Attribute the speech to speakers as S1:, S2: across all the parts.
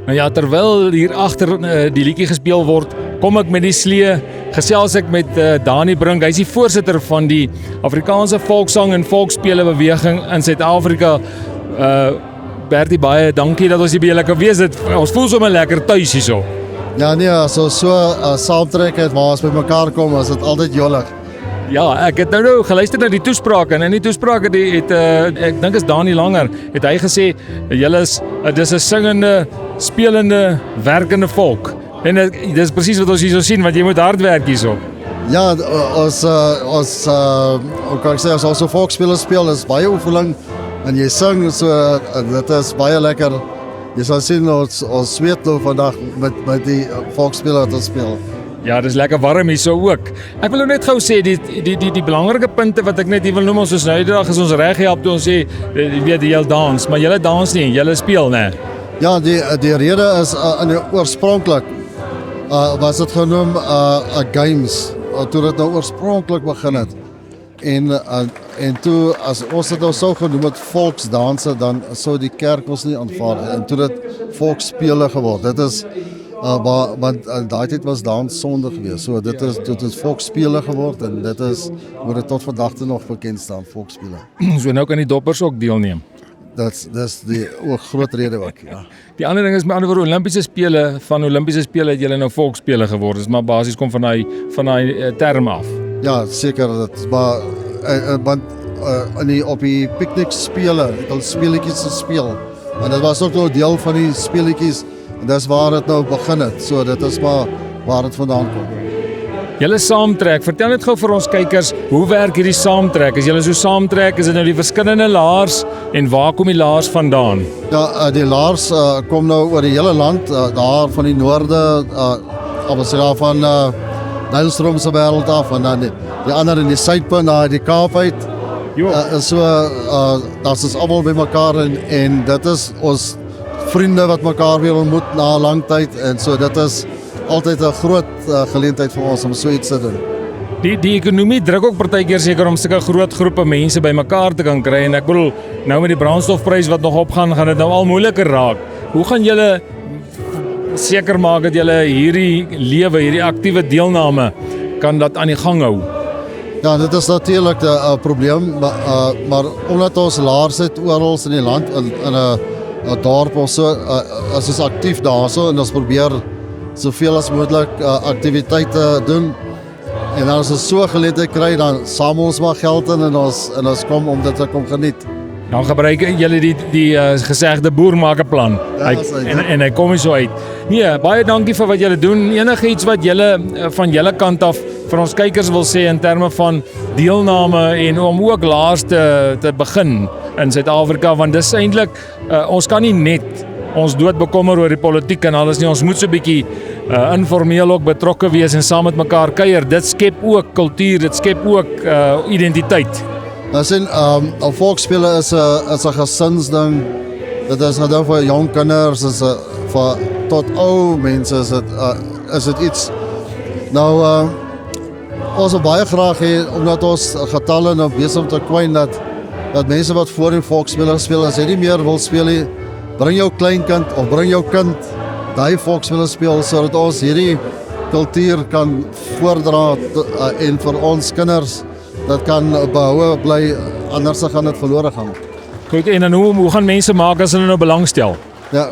S1: Nou ja, terwyl hier agter die liedjie gespeel word, kom ek met die slee, gesels ek met Dani Brink. Hy is die voorsitter van die Afrikaanse Volkssang en Volksspele beweging in Suid-Afrika. Bertie, baie dankie dat ons hier by julle kan wees. Ons voel sommer lekker tuis hierso.
S2: Ja nee, so saamtrek het waar ons by mekaar kom, is dit altyd jollig.
S1: Ja, ek het nou geluister na die toespraak en in die toespraak het ek dink is Dani Langer, het hy gesê julle is dis 'n singende, spelende, werkende volk. En dis presies wat ons hierso sien, want jy moet hard werk hierso.
S2: Ja, hoe kan ek sê, as ons so volksspelers speel, is baie oefening en jy sing, so dit is baie lekker. Jy sal sien ons sweet nou vandag met die volksspelers wat ons speel.
S1: Ja, dis lekker warm hierso ook. Ek wil nou net gou sê die belangrike punte wat ek net hier wil noem, ons is nou die dag is ons reg gehad toe ons sê weet jy dans, maar julle dans nie, julle speel nê.
S2: Ja, die rede is in die oorspronklik was dit genoem games, toe dit nou oorspronklik begin het. En toe as ons dit nou sou genoem het volksdanse, dan sou die kerk ons nie aanvaar en toe dit volksspele geword. Dit is want daai tyd was dans sonde geweest. So dit is volksspele geword en dit is hoe dit tot vandag toe nog bekend staan, volksspele.
S1: So nou kan die doppers ook deelneem.
S2: Dis die groot rede ook, ja.
S1: Die ander ding is met ander woorde Olimpiese spele het julle nou volksspele geword. Dis maar basies kom van daai term af.
S2: Ja, seker dit, maar want op die piknikspele het al speletjies gespeel. En dit was ook nou deel van die speletjies. En dis waar dit nou begin het. So dit is maar waar dit vandaan kom.
S1: Julle saamtrek, vertel net gou vir ons kykers, hoe werk hierdie saamtrek? As julle so saamtrek, is dit nou die verskillende laars en waar kom die laars vandaan?
S2: Ja, die laars kom nou oor die hele land, daar van die noorde, van Nylstroom se wêreld af en dan die ander in die suidpunt, na die Kaap uit. Dat is almal by mekaar en dit is ons vriende wat mekaar weer ontmoet na 'n lang tyd en so dit is altyd 'n groot geleentheid vir ons om so iets te doen.
S1: Die ekonomie druk ook partykeer seker om sulke groot groepe mense bymekaar te kan kry en ek bedoel nou met die brandstofprys wat nog opgaan, gaan dit nou al moeiliker raak. Hoe gaan julle seker maak dat julle hierdie aktiewe deelname kan dat aan die gang hou?
S2: Ja, dit is natuurlik 'n probleem, maar omdat ons laars het oral in die land in 'n dorp of so, as ons aktief daarso en ons probeer soveel as moontlik aktiwiteite doen. En as ons so geleentheid kry, dan samel ons maar geld in en ons kom om dit te kom geniet.
S1: Dan gebruik julle die gesegde boer maak 'n plan.
S2: Ja,
S1: en hy kom hier so uit. Nee, baie dankie vir wat julle doen. Enige iets wat julle van julle kant af vir ons kykers wil sê in terme van deelname en om ook laars te begin in Suid-Afrika, want dis eintlik ons kan nie net ons dood bekommer oor die politiek en alles nie. Ons moet so 'n bietjie informeel ook betrokke wees en saam met mekaar kuier. Dit skep ook kultuur, dit skep ook identiteit.
S2: Ons sien volksspele is 'n gesinsding. Dit is nou vir jong kinders, vir tot ou mense is dit iets. Nou ons wil baie graag hê omdat ons getalle nou besig om te kwyn dat mense wat voor die volksspele speel, as jy nie meer wil speel nie, bring jou kleinkind of bring jou kind daai volksspele speel sodat ons hierdie kultuur kan voordra en vir ons kinders dit kan behoue bly, anders gaan dit verlore gaan.
S1: Goed, en dan hoe gaan mense maak as hulle nou belangstel?
S2: Ja,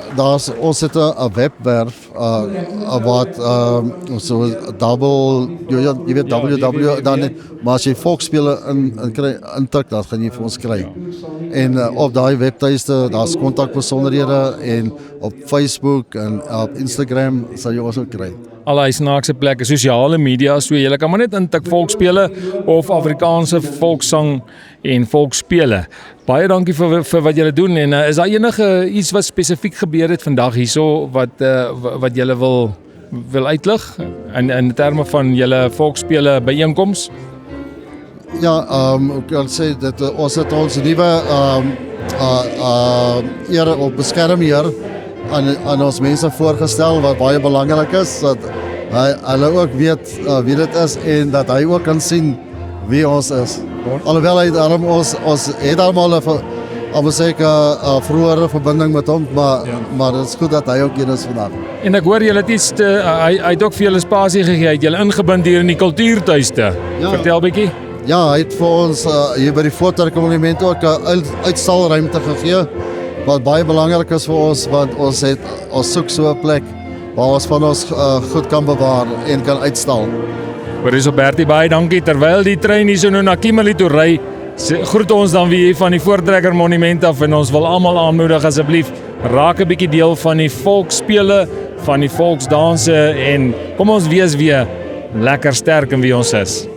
S2: ons het 'n webwerf wat so jy weet www dan maar as jy volksspele intik, dan gaan jy vir ons kry. En op daai webtuiste, daar's kontakbesonderhede en op Facebook en op Instagram sal jy ons ook kry.
S1: Al die snaakse plekke, sosiale media, so jy kan maar net intik volksspele of Afrikaanse volkssang en volksspele. Baie dankie vir wat julle doen en is daar enige iets wat spesifiek gebeur het vandag hierso wat julle wil uitlig in terme van julle volksspele byeenkoms?
S2: Ja, ek kan sê dat ons het ons nuwe eer op beskermheer aan ons mense voorgestel wat baie belangrik is, dat hulle ook weet wie dit is en dat hy ook kan sien wie ons is. Alhoewel hy daarom ons het almal Al was ek 'n vroeëre verbinding met hom, maar dit is goed dat hy ook hier is vandag.
S1: En ek hoor julle het iets hy het ook vir julle spasie gegee, hy het julle ingebind hier in die kultuurtuiste.
S2: Ja.
S1: Vertel bietjie.
S2: Ja, hy het vir ons hier by die Voortrekker Monument ook 'n uitstalruimte gegee, wat baie belangrik is vir ons, want ons soek so 'n plek waar ons van ons goed kan bewaar en kan uitstal.
S1: Hoorie Bertie, baie dankie. Terwyl die trein hier so nou na Kimberley toe ry, groet ons dan weer hier van die Voortrekker Monument af en ons wil almal aanmoedig asseblief, raak 'n bietjie deel van die volksspele, van die volksdanse en kom ons wees weer lekker sterk in wie ons is.